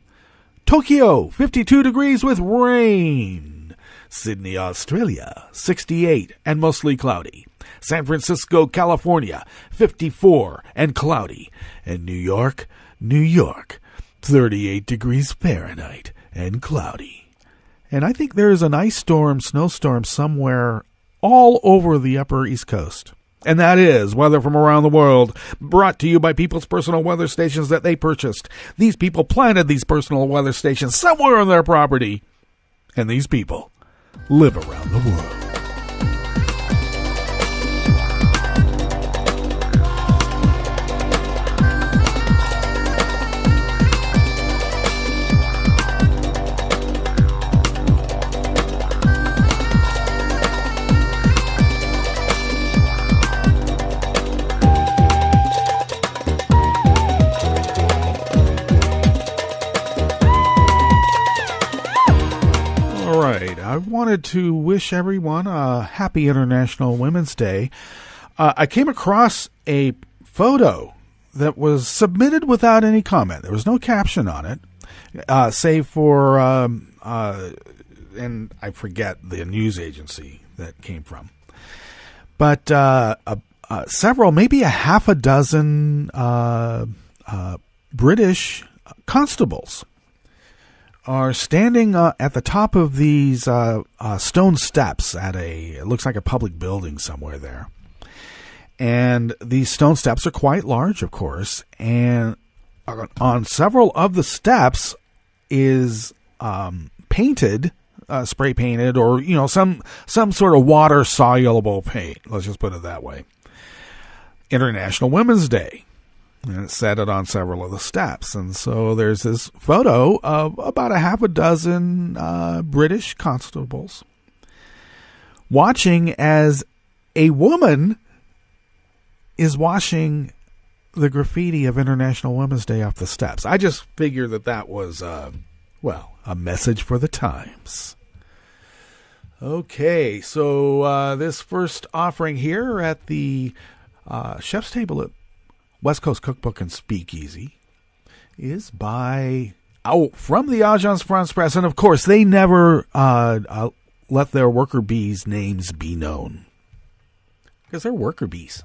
Tokyo, 52 degrees with rain. Sydney, Australia, 68 and mostly cloudy. San Francisco, California, 54 and cloudy. And New York, 38 degrees Fahrenheit and cloudy. And I think there is an ice storm, snowstorm somewhere all over the upper East Coast. And that is weather from around the world, brought to you by people's personal weather stations that they purchased. These people planted these personal weather stations somewhere on their property. And these people live around the world. I wanted to wish everyone a happy International Women's Day. I came across a photo that was submitted without any comment. There was no caption on it, save for, and I forget the news agency that came from. But several, maybe a half a dozen British constables are standing at the top of these stone steps at it looks like a public building somewhere there. And these stone steps are quite large, of course. And on several of the steps is painted, spray painted, or, some sort of water soluble paint. Let's just put it that way. International Women's Day. And it set it on several of the steps. And so there's this photo of about a half a dozen British constables watching as a woman is washing the graffiti of International Women's Day off the steps. I just figured that was, a message for the times. Okay, so this first offering here at the Chef's Table at West Coast Cookbook and Speakeasy is from the Agence France Presse. And, of course, they never let their worker bees' names be known because they're worker bees.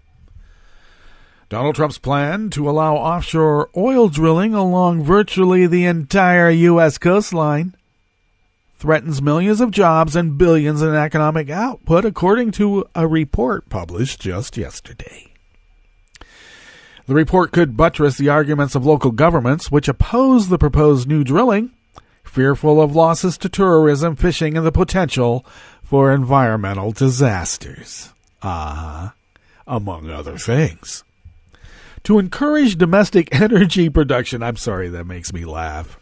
Donald Trump's plan to allow offshore oil drilling along virtually the entire U.S. coastline threatens millions of jobs and billions in economic output, according to a report published just yesterday. The report could buttress the arguments of local governments, which oppose the proposed new drilling, fearful of losses to tourism, fishing, and the potential for environmental disasters. Among other things. To encourage domestic energy production, I'm sorry, that makes me laugh.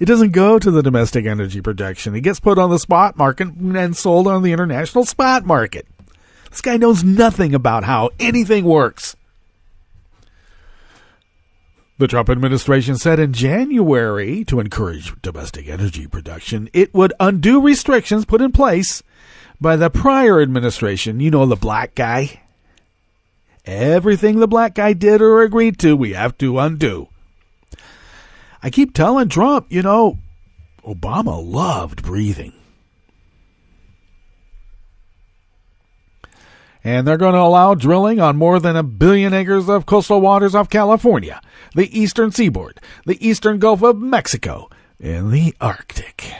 It doesn't go to the domestic energy production. It gets put on the spot market and sold on the international spot market. This guy knows nothing about how anything works. The Trump administration said in January, to encourage domestic energy production, it would undo restrictions put in place by the prior administration. You know, the black guy. Everything the black guy did or agreed to, we have to undo. I keep telling Trump, Obama loved breathing. And they're going to allow drilling on more than 1 billion acres of coastal waters off California, the eastern seaboard, the eastern Gulf of Mexico, and the Arctic.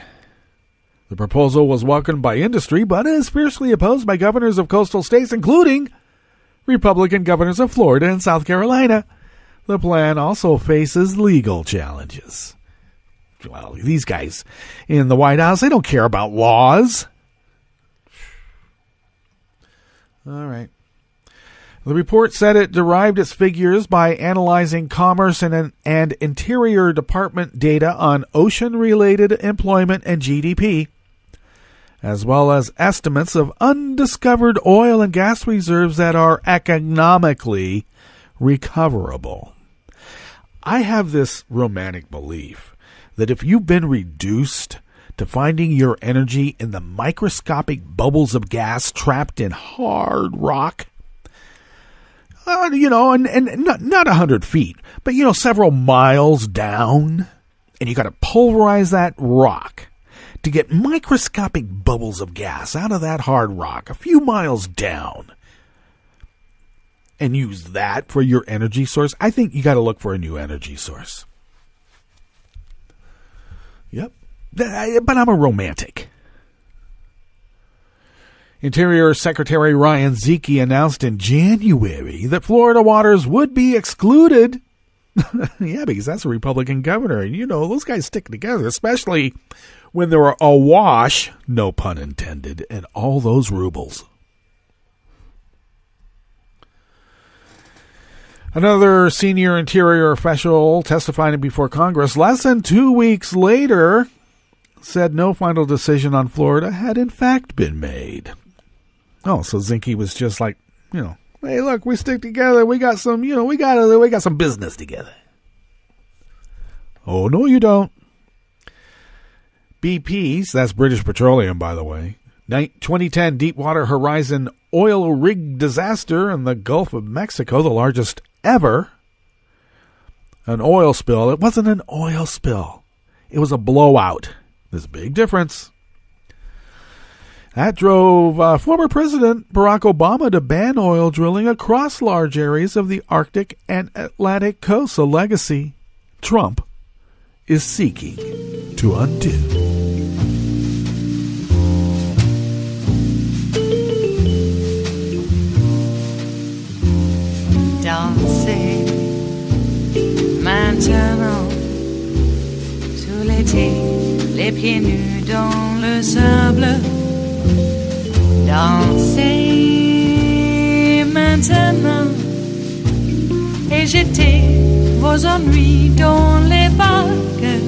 The proposal was welcomed by industry, but is fiercely opposed by governors of coastal states, including Republican governors of Florida and South Carolina. The plan also faces legal challenges. Well, these guys in the White House, they don't care about laws. All right. The report said it derived its figures by analyzing Commerce and Interior Department data on ocean-related employment and GDP, as well as estimates of undiscovered oil and gas reserves that are economically recoverable. I have this romantic belief that if you've been reduced to finding your energy in the microscopic bubbles of gas trapped in hard rock, and not 100 feet, but, several miles down, and you got to pulverize that rock to get microscopic bubbles of gas out of that hard rock a few miles down and use that for your energy source. I think you got to look for a new energy source. Yep. But I'm a romantic. Interior Secretary Ryan Zeke announced in January that Florida waters would be excluded. Yeah, because that's a Republican governor. And, those guys stick together, especially when they were awash, no pun intended, and all those rubles. Another senior Interior official testifying before Congress less than 2 weeks later said no final decision on Florida had in fact been made. Oh, so Zinke was just like, hey, look, we stick together. We got some, we got some business together. Oh, no, you don't. BP's, that's British Petroleum, by the way, 2010 Deepwater Horizon oil rig disaster in the Gulf of Mexico, the largest ever. An oil spill. It wasn't an oil spill. It was a blowout. There's a big difference. That drove former President Barack Obama to ban oil drilling across large areas of the Arctic and Atlantic coast, a legacy Trump is seeking to undo. Danser maintenant sous l'été, les pieds nus dans le sable. Danser maintenant et jeter aux ennuis dans les vagues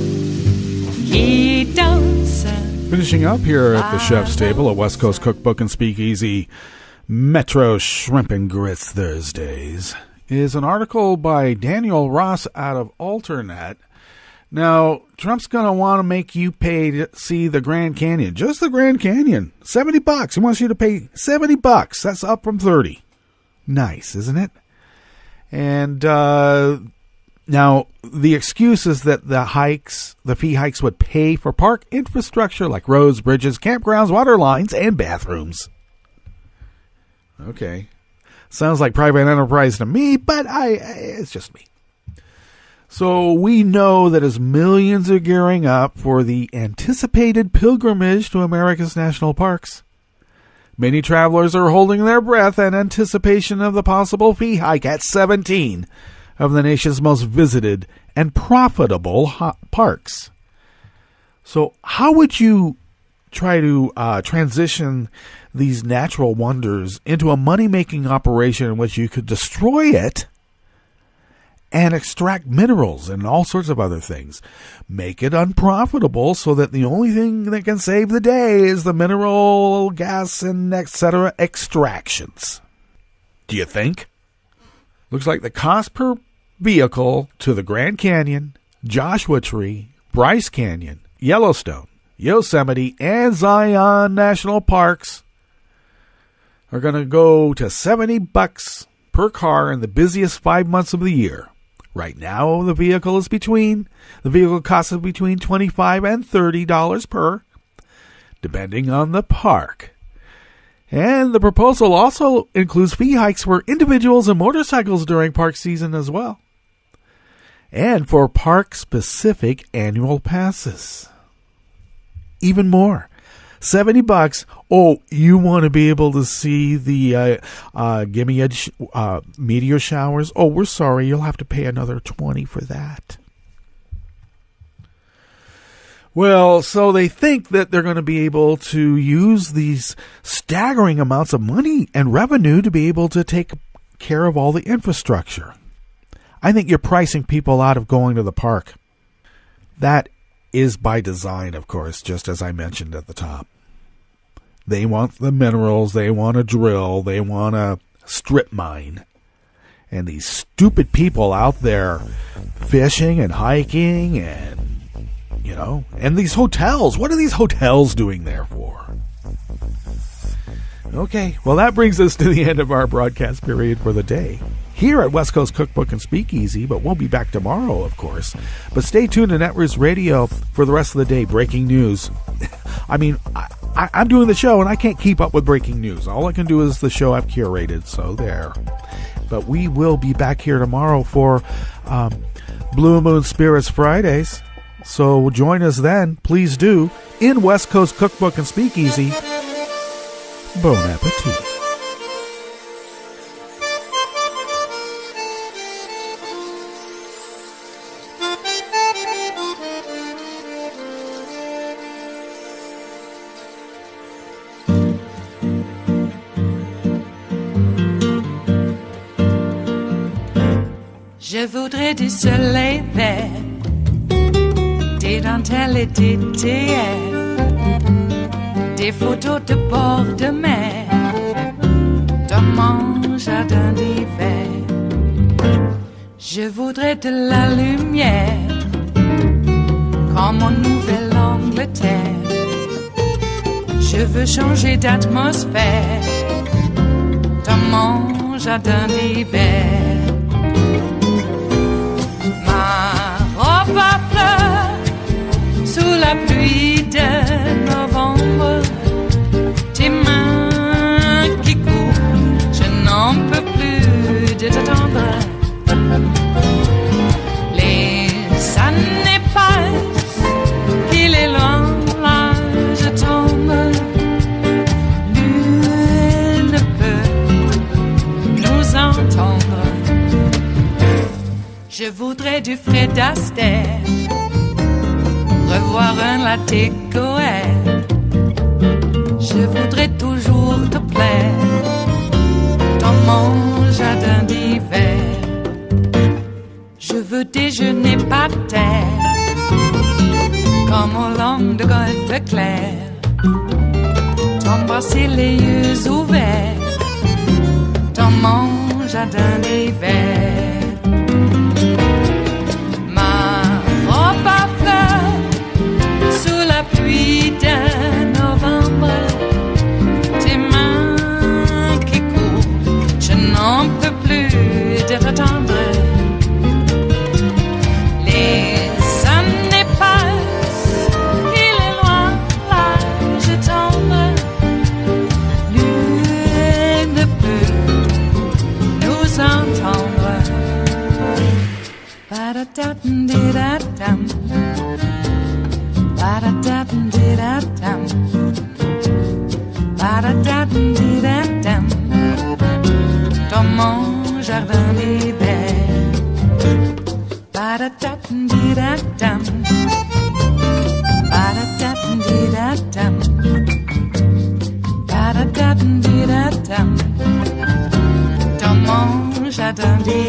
qui dansent. Finishing up here at the Chef's Table at West Coast Cookbook and Speakeasy, Metro Shrimp and Grits Thursdays, is an article by Daniel Ross out of Alternet. Now, Trump's going to want to make you pay to see the Grand Canyon. Just the Grand Canyon. $70. He wants you to pay $70. That's up from $30. Nice, isn't it? And now, the excuse is that the fee hikes would pay for park infrastructure like roads, bridges, campgrounds, water lines, and bathrooms. Okay. Sounds like private enterprise to me, but it's just me. So we know that as millions are gearing up for the anticipated pilgrimage to America's national parks, many travelers are holding their breath in anticipation of the possible fee hike at 17 of the nation's most visited and profitable parks. So how would you try to transition these natural wonders into a money-making operation in which you could destroy it and extract minerals and all sorts of other things? Make it unprofitable so that the only thing that can save the day is the mineral, gas, and etc. extractions. Do you think? Looks like the cost per vehicle to the Grand Canyon, Joshua Tree, Bryce Canyon, Yellowstone, Yosemite, and Zion National Parks are going to go to $70 per car in the busiest 5 months of the year. Right now, the vehicle costs between $25 and $30 per, depending on the park. And the proposal also includes fee hikes for individuals and motorcycles during park season as well, and for park-specific annual passes. Even more. $70. Oh, you want to be able to see the meteor showers? Oh, we're sorry. You'll have to pay another $20 for that. Well, so they think that they're going to be able to use these staggering amounts of money and revenue to be able to take care of all the infrastructure. I think you're pricing people out of going to the park. That is by design, of course, just as I mentioned at the top. They want the minerals, they want to drill, they want to strip mine. And these stupid people out there fishing and hiking and, and these hotels. What are these hotels doing there for? Okay, well, that brings us to the end of our broadcast period for the day here at West Coast Cookbook and Speakeasy, but we'll be back tomorrow, of course. But stay tuned to Netroots Radio for the rest of the day. Breaking news. I mean, I'm doing the show, and I can't keep up with breaking news. All I can do is the show I've curated, so there. But we will be back here tomorrow for Blue Moon Spirits Fridays. So join us then, please do, in West Coast Cookbook and Speakeasy. Bon appetit. Je voudrais du soleil vert, des dentelles et des théières, des photos de bord de mer, dans mon jardin d'hiver. Je voudrais de la lumière, comme en Nouvelle-Angleterre. Je veux changer d'atmosphère, dans mon jardin d'hiver. Ma fleur sous la pluie de novembre, tes mains qui courent, je n'en peux plus de t'attendre. Les années passent, qu'il est loin, là je tombe. Nul ne peut nous entendre. Je voudrais du Fred Astaire, revoir un latte Goël. Je voudrais toujours te plaire dans mon jardin d'hiver. Je veux déjeuner par terre, comme au long de golfe clair, t'embrasser les yeux ouverts dans mon jardin d'hiver. Ma robe à fleurs sous la pluie d'un novembre, tes mains qui courent, je n'en peux plus d'être tendre. Ba-da-da-dum-dee-da-dum, ba-da-da-dum-dee-da-dum, ba-da-da-dum-dee-da-dum, dans mon jardin d'hiver. Ba-da-da-dum-dee-da-dum, ba-da-da-dum-dee-da-dum, ba-da-da-dum-dee-da-dum, dans mon jardin d'hiver.